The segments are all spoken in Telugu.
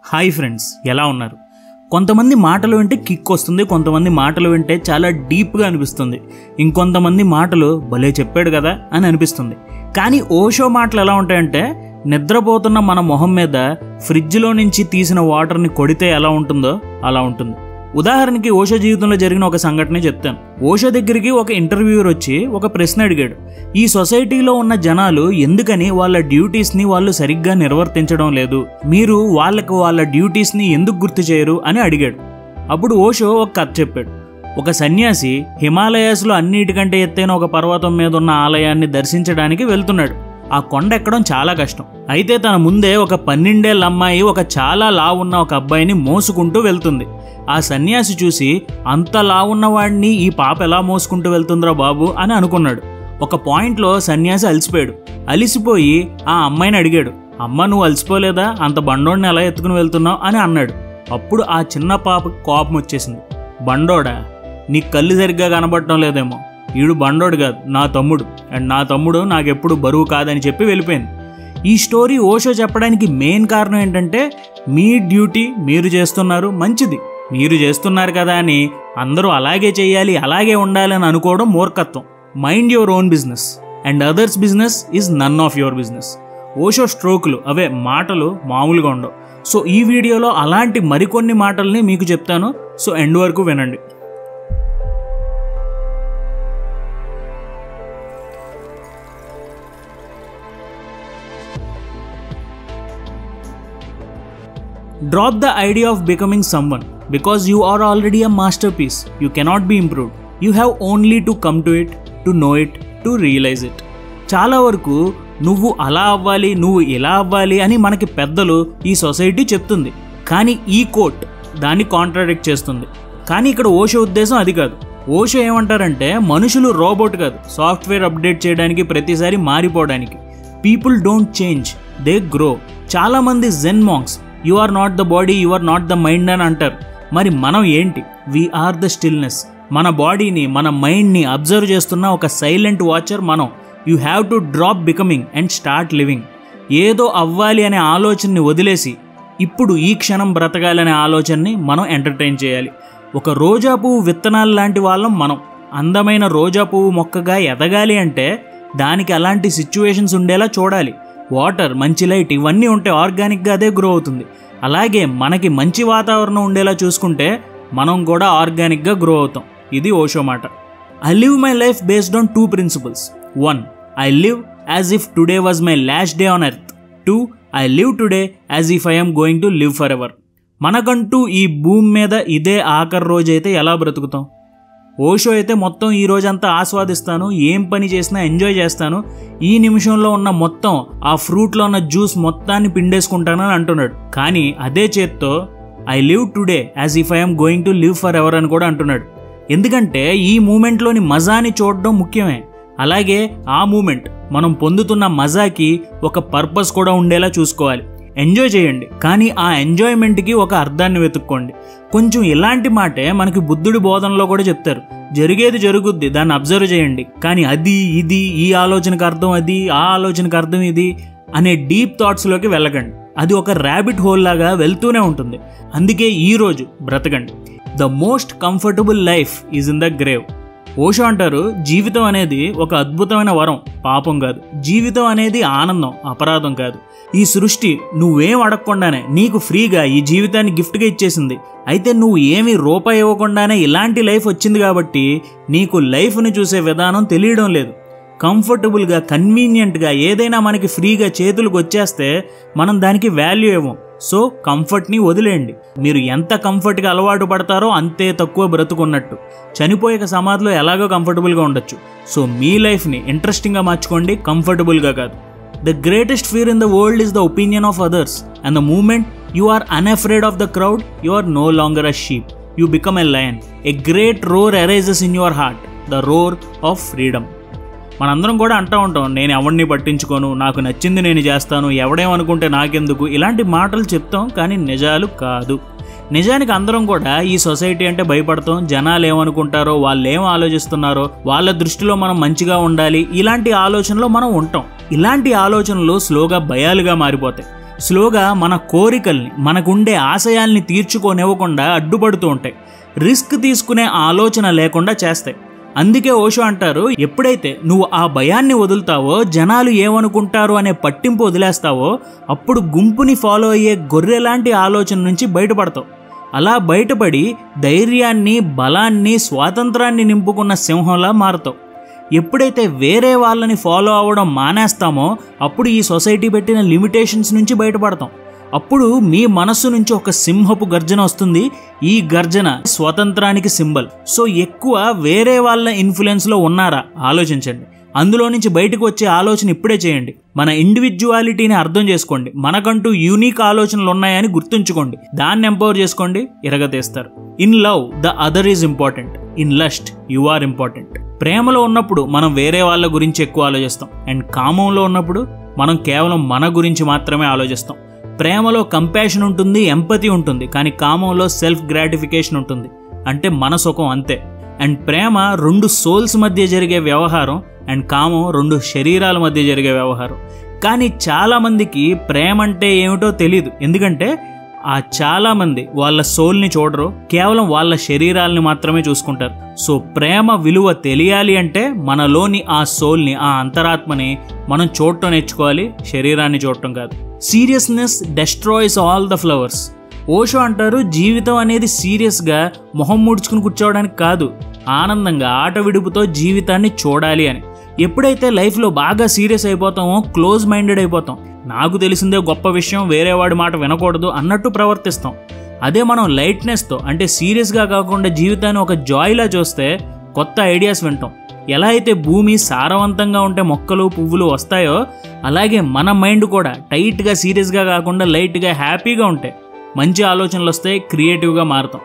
హాయ్ ఫ్రెండ్స్, ఎలా ఉన్నారు? కొంతమంది మాటలు వింటే కిక్ వస్తుంది, కొంతమంది మాటలు వింటే చాలా డీప్గా అనిపిస్తుంది, ఇంకొంతమంది మాటలు భలే చెప్పాడు కదా అని అనిపిస్తుంది. కానీ ఓషో మాటలు ఎలా ఉంటాయంటే నిద్రపోతున్న మన మొహం మీద ఫ్రిడ్జ్లో నుంచి తీసిన వాటర్ని కొడితే ఎలా ఉంటుందో అలా ఉంటుంది. ఉదాహరణకి ఓషో జీవితంలో జరిగిన ఒక సంఘటన చెప్తాను. ఓషో దగ్గరికి ఒక ఇంటర్వ్యూయర్ వచ్చి ఒక ప్రశ్న అడిగాడు. ఈ సొసైటీలో ఉన్న జనాలు ఎందుకని వాళ్ళ డ్యూటీస్ని వాళ్ళు సరిగ్గా నిర్వర్తించడం లేదు, మీరు వాళ్ళ డ్యూటీస్ని ఎందుకు గుర్తు చేయరు అని అడిగాడు. అప్పుడు ఓషో ఒక కథ చెప్పాడు. ఒక సన్యాసి హిమాలయాస్లో అన్నిటికంటే ఎత్తైన ఒక పర్వతం మీద ఉన్న ఆలయాన్ని దర్శించడానికి వెళ్తున్నాడు. ఆ కొండ ఎక్కడం చాలా కష్టం. అయితే తన ముందే ఒక 12 ఏళ్ల అమ్మాయి ఒక చాలా లావున్న ఒక అబ్బాయిని మోసుకుంటూ వెళ్తుంది. ఆ సన్యాసి చూసి అంత లావున్న వాడిని ఈ పాప ఎలా మోసుకుంటూ వెళ్తుందిరా బాబు అని అనుకున్నాడు. ఒక పాయింట్లో సన్యాసి అలిసిపోయి ఆ అమ్మాయిని అడిగాడు, అమ్మ నువ్వు అలసిపోలేదా, అంత బండోడిని ఎలా ఎత్తుకుని వెళ్తున్నావు అని అన్నాడు. అప్పుడు ఆ చిన్న పాపకి కోపం వచ్చేసింది. బండోడా, నీ కళ్ళు సరిగ్గా కనబడటం లేదేమో, ఈడు బండోడు కాదు, నా తమ్ముడు, అండ్ నా తమ్ముడు నాకెప్పుడు బరువు కాదని చెప్పి వెళ్ళిపోయింది. ఈ స్టోరీ ఓషో చెప్పడానికి మెయిన్ కారణం ఏంటంటే మీ డ్యూటీ మీరు చేస్తున్నారు, మంచిది, మీరు చేస్తున్నారు కదా అని అందరూ అలాగే చేయాలి, అలాగే ఉండాలి అని అనుకోవడం మూర్ఖత్వం. Mind your own business and others business is none of your business. Osho స్ట్రోకులు అవే మాటలు మామూలుగా ఉండవు. సో ఈ వీడియోలో అలాంటి మరికొన్ని మాటల్ని మీకు చెప్తాను, సో ఎండ్ వరకు వినండి. Drop the idea of becoming someone because you are already a masterpiece. You cannot be improved. You have only to come to it, to know it, to realize it. చాలా వరకు నువ్వు అలా అవ్వాలి, నువ్వు ఇలా అవ్వాలి అని మనకి పెద్దలు ఈ సొసైటీ చెప్తుంది. కానీ ఈ కోట్ దాన్ని కాంట్రాడిక్ట్ చేస్తుంది. కానీ ఇక్కడ ఓషో ఉద్దేశం అది కాదు. ఓషో ఏమంటారంటే మనుషులు రోబోట్ కాదు, సాఫ్ట్వేర్ అప్డేట్ చేయడానికి, ప్రతిసారి మారిపోవడానికి. People don't change, they grow. చాలామంది Zen monks you are not the body, you are not the mind అని అంటారు. మరి మనం ఏంటి? We are the stillness. మన బాడీని, మన మైండ్ని అబ్జర్వ్ చేస్తున్న ఒక సైలెంట్ వాచర్ మనం. You have to drop becoming and start living. ఏదో అవ్వాలి అనే ఆలోచనని వదిలేసి ఇప్పుడు ఈ క్షణం బ్రతకాలనే ఆలోచనని మనం ఎంటర్టైన్ చేయాలి. ఒక రోజా పువ్వు విత్తనాలు లాంటి వాళ్ళం మనం. అందమైన రోజా పువ్వు మొక్కగా ఎదగాలి అంటే దానికి అలాంటి సిచ్యువేషన్స్ ఉండేలా చూడాలి. వాటర్, మంచి లైట్ ఇవన్నీ ఉంటే ఆర్గానిక్గా అదే గ్రో అవుతుంది. అలాగే మనకి మంచి వాతావరణం ఉండేలా చూసుకుంటే మనం కూడా ఆర్గానిక్గా గ్రో అవుతాం. ఇది ఓషో మాట. I live my life based on 2 principles. 1. I live as if today was my last day on earth. 2. I live today as if I am going to live forever. మనకంటూ ఈ భూమి మీద ఇదే ఆఖరి రోజు అయితే ఎలా బ్రతుకుతాం? ఓషో అయితే మొత్తం ఈ రోజంతా ఆస్వాదిస్తాను, ఏం పని చేసినా ఎంజాయ్ చేస్తాను, ఈ నిమిషంలో ఉన్న మొత్తం ఆ ఫ్రూట్లో ఉన్న జ్యూస్ మొత్తాన్ని పిండేసుకుంటానని అంటున్నాడు. కానీ అదే చేత్తో I live today as if I'm going to live for ever అని కూడా అంటున్నాడు. ఎందుకంటే ఈ మూమెంట్లోని మజాని చూడడం ముఖ్యమే. అలాగే ఆ మూమెంట్ మనం పొందుతున్న మజాకి ఒక పర్పస్ కూడా ఉండేలా చూసుకోవాలి. ఎంజాయ్ చేయండి, కానీ ఆ ఎంజాయ్మెంట్కి ఒక అర్థాన్ని వెతుక్కోండి. కొంచెం ఇలాంటి మాటే మనకి బుద్ధుడి బోధనలో కూడా చెప్తారు. జరిగేది జరుగుద్ది, దాన్ని అబ్జర్వ్ చేయండి, కానీ అది ఇది, ఈ ఆలోచనకు అర్థం అది, ఆ ఆలోచనకు అర్థం ఇది అనే డీప్ థాట్స్లోకి వెళ్ళకండి. అది ఒక ర్యాబిట్ హోల్ లాగా వెళ్తూనే ఉంటుంది. అందుకే ఈరోజు బ్రతకండి. The most comfortable life is in the grave. Osho అంటారు, జీవితం అనేది ఒక అద్భుతమైన వరం, పాపం కాదు. జీవితం అనేది ఆనందం, అపరాధం కాదు. ఈ సృష్టి నువ్వేం అడగకుండానే నీకు ఫ్రీగా ఈ జీవితాన్ని గిఫ్ట్గా ఇచ్చేసింది. అయితే నువ్వు ఏమీ రూపాయి ఇవ్వకుండానే ఇలాంటి లైఫ్ వచ్చింది కాబట్టి నీకు లైఫ్ని చూసే విధానం తెలియడం లేదు. కంఫర్టబుల్గా, కన్వీనియంట్గా ఏదైనా మనకి ఫ్రీగా చేతులకు వచ్చేస్తే మనం దానికి వాల్యూ ఇవ్వం. సో కంఫర్ట్ని వదిలేయండి. మీరు ఎంత కంఫర్ట్గా అలవాటు పడతారో అంతే తక్కువ బ్రతుకున్నట్టు. చనిపోయాక సమాధిలో ఎలాగో కంఫర్టబుల్గా ఉండొచ్చు. సో మీ లైఫ్ని ఇంట్రెస్టింగ్గా మార్చుకోండి, కంఫర్టబుల్గా కాదు. The greatest fear in the world is the opinion of others. And the moment you are unafraid of the crowd, you are no longer a sheep, you become a lion. A great roar arises in your heart, the roar of freedom. మనందరం కూడా అంటూ ఉంటాం, నేను ఎవరిని పట్టించుకోను, నాకు నచ్చింది నేను చేస్తాను, ఎవడేమనుకుంటే నాకెందుకు, ఇలాంటి మాటలు చెప్తాం, కానీ నిజాలు కాదు. నిజానికి అందరం కూడా ఈ సొసైటీ అంటే భయపడతాం. జనాలు ఏమనుకుంటారో, వాళ్ళు ఏం ఆలోచిస్తున్నారో, వాళ్ళ దృష్టిలో మనం మంచిగా ఉండాలి, ఇలాంటి ఆలోచనలో మనం ఉంటాం. ఇలాంటి ఆలోచనలు స్లోగా భయాలుగా మారిపోతాయి. స్లోగా మన కోరికల్ని, మనకుండే ఆశయాల్ని తీర్చుకోనివ్వకుండా అడ్డుపడుతూ ఉంటాయి. రిస్క్ తీసుకునే ఆలోచన లేకుండా చేస్తాయి. అందుకే ఓషో అంటారు, ఎప్పుడైతే నువ్వు ఆ భయాన్ని వదులుతావో, జనాలు ఏమనుకుంటారు అనే పట్టింపు వదిలేస్తావో, అప్పుడు గుంపుని ఫాలో అయ్యే గొర్రెలాంటి ఆలోచన నుంచి బయటపడతావు. అలా బయటపడి ధైర్యాన్ని, బలాన్ని, స్వాతంత్రాన్ని నింపుకున్న సింహంలా మారుతావు. ఎప్పుడైతే వేరే వాళ్ళని ఫాలో అవ్వడం మానేస్తామో, అప్పుడు ఈ సొసైటీ పెట్టిన లిమిటేషన్స్ నుంచి బయటపడతాం. అప్పుడు మీ మనస్సు నుంచి ఒక సింహపు గర్జన వస్తుంది. ఈ గర్జన స్వతంత్రానికి సింబల్. సో ఎక్కువ వేరే వాళ్ళ ఇన్ఫ్లుయెన్స్లో ఉన్నారా ఆలోచించండి. అందులో నుంచి బయటకు వచ్చే ఆలోచన ఇప్పుడే చేయండి. మన ఇండివిజువాలిటీని అర్థం చేసుకోండి. మనకంటూ యూనిక్ ఆలోచనలు ఉన్నాయని గుర్తుంచుకోండి. దాన్ని ఎంపవర్ చేసుకోండి, ఇరగతీస్తారు. In love the other is important, in lust you are important. ప్రేమలో ఉన్నప్పుడు మనం వేరే వాళ్ళ గురించి ఎక్కువ ఆలోచిస్తాం. అండ్ కామంలో ఉన్నప్పుడు మనం కేవలం మన గురించి మాత్రమే ఆలోచిస్తాం. ప్రేమలో కంపాషన్ ఉంటుంది, ఎంపతి ఉంటుంది, కానీ కామంలో సెల్ఫ్ గ్రాటిఫికేషన్ ఉంటుంది. అంటే మన సుఖం అంతే. అండ్ ప్రేమ 2 సోల్స్ మధ్య జరిగే వ్యవహారం, అండ్ కామం 2 శరీరాల మధ్య జరిగే వ్యవహారం. కానీ చాలామందికి ప్రేమ అంటే ఏమిటో తెలియదు. ఎందుకంటే చాలామంది వాళ్ళ సోల్ని చూడరు, కేవలం వాళ్ళ శరీరాలని మాత్రమే చూసుకుంటారు. సో ప్రేమ విలువ తెలియాలి అంటే మనలోని ఆ సోల్ని, ఆ అంతరాత్మని మనం చూడటం నేర్చుకోవాలి, శరీరాన్ని చూడటం కాదు. Seriousness destroys all the flowers. Osho అంటారు, జీవితం అనేది సీరియస్గా మొహం ముడుచుకుని కూర్చోవడానికి కాదు, ఆనందంగా ఆట విడుపుతో జీవితాన్ని చూడాలి అని. ఎప్పుడైతే లైఫ్లో బాగా సీరియస్ అయిపోతామో క్లోజ్ మైండెడ్ అయిపోతాం. నాకు తెలిసిందే గొప్ప విషయం, వేరేవాడి మాట వినకూడదు అన్నట్టు ప్రవర్తిస్తాం. అదే మనం లైట్నెస్తో, అంటే సీరియస్గా కాకుండా జీవితాన్ని ఒక జాయ్లా చూస్తే కొత్త ఐడియాస్ వింటాం. ఎలా అయితే భూమి సారవంతంగా ఉంటే మొక్కలు, పువ్వులు వస్తాయో, అలాగే మన మైండ్ కూడా టైట్గా సీరియస్గా కాకుండా లైట్గా హ్యాపీగా ఉంటే మంచి ఆలోచనలు వస్తాయి, క్రియేటివ్గా మారుతాం.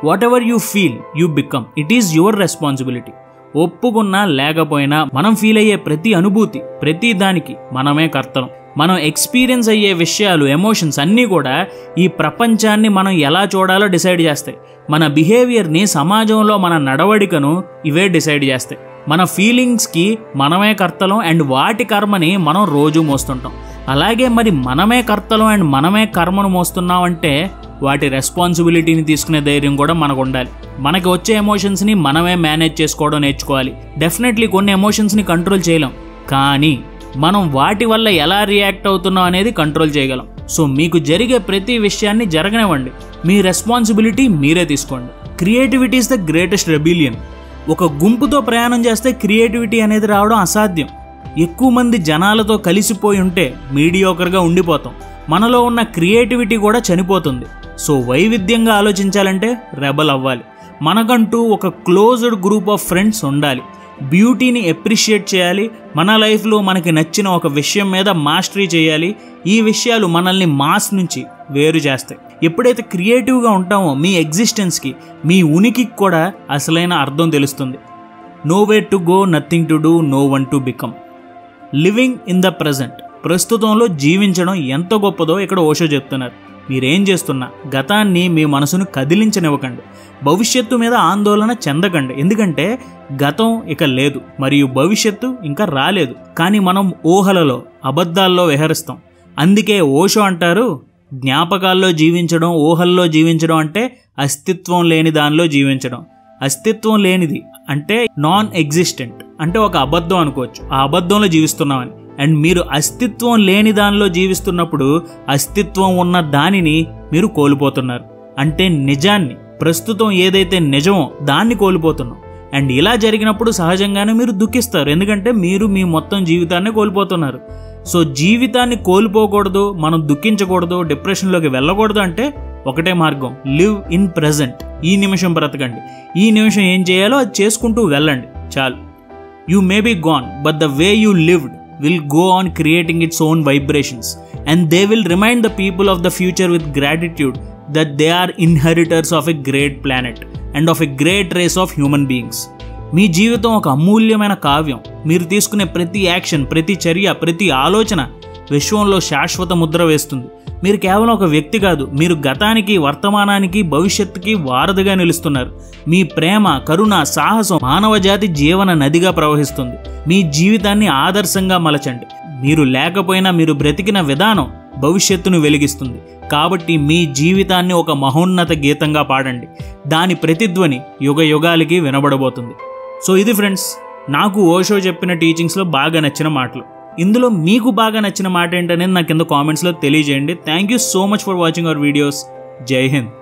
Whatever you feel you become, it is your responsibility. ఒప్పుకున్నా లేకపోయినా మనం ఫీల్ అయ్యే ప్రతి అనుభూతి, ప్రతి దానికి మనమే కర్తలం. మనం ఎక్స్పీరియన్స్ అయ్యే విషయాలు, ఎమోషన్స్ అన్నీ కూడా ఈ ప్రపంచాన్ని మనం ఎలా చూడాలో డిసైడ్ చేస్తాయి. మన బిహేవియర్ని, సమాజంలో మన నడవడికను ఇవే డిసైడ్ చేస్తాయి. మన ఫీలింగ్స్కి మనమే కర్తలం, అండ్ వాటి కర్మని మనం రోజు మోస్తుంటాం. అలాగే మరి మనమే కర్తలం అండ్ మనమే కర్మను మోస్తున్నాం అంటే వాటి రెస్పాన్సిబిలిటీని తీసుకునే ధైర్యం కూడా మనకు ఉండాలి. మనకి వచ్చే ఎమోషన్స్ని మనమే మేనేజ్ చేసుకోవడం నేర్చుకోవాలి. డెఫినెట్లీ కొన్ని ఎమోషన్స్ని కంట్రోల్ చేయలేం, కానీ మనం వాటి వల్ల ఎలా రియాక్ట్ అవుతున్నాం అనేది కంట్రోల్ చేయగలం. సో మీకు జరిగే ప్రతి విషయాన్ని జరగనివ్వండి, మీ రెస్పాన్సిబిలిటీ మీరే తీసుకోండి. Creativity is the greatest rebellion. ఒక గుంపుతో ప్రయాణం చేస్తే క్రియేటివిటీ అనేది రావడం అసాధ్యం. ఎక్కువ మంది జనాలతో కలిసిపోయి ఉంటే మీడియోకర్గా ఉండిపోతాం. మనలో ఉన్న క్రియేటివిటీ కూడా చనిపోతుంది. సో వైవిధ్యంగా ఆలోచించాలంటే రెబల్ అవ్వాలి. మనకంటూ ఒక క్లోజ్డ్ గ్రూప్ ఆఫ్ ఫ్రెండ్స్ ఉండాలి. బ్యూటీని అప్రిషియేట్ చేయాలి. మన లైఫ్లో మనకి నచ్చిన ఒక విషయం మీద మాస్టరీ చేయాలి. ఈ విషయాలు మనల్ని మాస్ నుంచి వేరు చేస్తాయి. ఎప్పుడైతే క్రియేటివ్గా ఉంటామో మీ ఎగ్జిస్టెన్స్కి, మీ ఉనికికి కూడా అసలైన అర్థం తెలుస్తుంది. No way to go, nothing to do, no one to become. Living in the present. ప్రస్తుతంలో జీవించడం ఎంత గొప్పదో ఇక్కడ ఓషో చెప్తున్నారు. మీరేం చేస్తున్నా గతాన్ని మీ మనసును కదిలించనివ్వకండి. భవిష్యత్తు మీద ఆందోళన చెందకండి. ఎందుకంటే గతం ఇక లేదు, మరియు భవిష్యత్తు ఇంకా రాలేదు. కానీ మనం ఊహలలో, అబద్ధాల్లో విహరిస్తాం. అందుకే ఓషో అంటారు, జ్ఞాపకాల్లో జీవించడం, ఊహల్లో జీవించడం అంటే అస్తిత్వం లేని దానిలో జీవించడం. అస్తిత్వం లేనిది అంటే నాన్ ఎగ్జిస్టెంట్, అంటే ఒక అబద్ధం అనుకోవచ్చు. ఆ అబద్ధంలో జీవిస్తున్నామని. అండ్ మీరు అస్తిత్వం లేని దానిలో జీవిస్తున్నప్పుడు అస్తిత్వం ఉన్న దానిని మీరు కోల్పోతున్నారు. అంటే నిజాన్ని, ప్రస్తుతం ఏదైతే నిజమో దాన్ని కోల్పోతున్నాం. అండ్ ఇలా జరిగినప్పుడు సహజంగానే మీరు దుఃఖిస్తారు, ఎందుకంటే మీరు మీ మొత్తం జీవితాన్ని కోల్పోతున్నారు. సో జీవితాన్ని కోల్పోకూడదు, మనం దుఃఖించకూడదు, డిప్రెషన్లోకి వెళ్ళకూడదు అంటే ఒకటే మార్గం, లివ్ ఇన్ ప్రెజెంట్. ఈ నిమిషం బ్రతకండి. ఈ నిమిషం ఏం చేయాలో అది చేసుకుంటూ వెళ్ళండి, చాలు. You may be gone, but the way you lived will go on creating its own vibrations, and they will remind the people of the future with gratitude that they are inheritors of a great planet and of a great race of human beings. మీ జీవితం ఒక అమూల్యమైన కావ్యం. మీరు తీసుకునే ప్రతి యాక్షన్, ప్రతి చర్య, ప్రతి ఆలోచన విశ్వంలో శాశ్వత ముద్ర వేస్తుంది. మీరు కేవలం ఒక వ్యక్తి కాదు, మీరు గతానికి, వర్తమానానికి, భవిష్యత్తుకి వారధిగా నిలుస్తున్నారు. మీ ప్రేమ, కరుణ, సాహసం మానవజాతి జీవన నదిగా ప్రవహిస్తుంది. మీ జీవితాన్ని ఆదర్శంగా మలచండి. మీరు లేకపోయినా మీరు బ్రతికిన విధానం భవిష్యత్తును వెలిగిస్తుంది. కాబట్టి మీ జీవితాన్ని ఒక మహోన్నత గీతంగా పాడండి. దాని ప్రతిధ్వని యుగ యుగాలకి వినబడబోతుంది. సో ఇది ఫ్రెండ్స్, నాకు ఓషో చెప్పిన టీచింగ్స్లో బాగా నచ్చిన మాటలు. ఇందులో మీకు బాగా నచ్చిన మాట ఏంటనేది నాకు కింద కామెంట్స్లో తెలియజేయండి. Thank you so much for watching our videos. జై హింద్.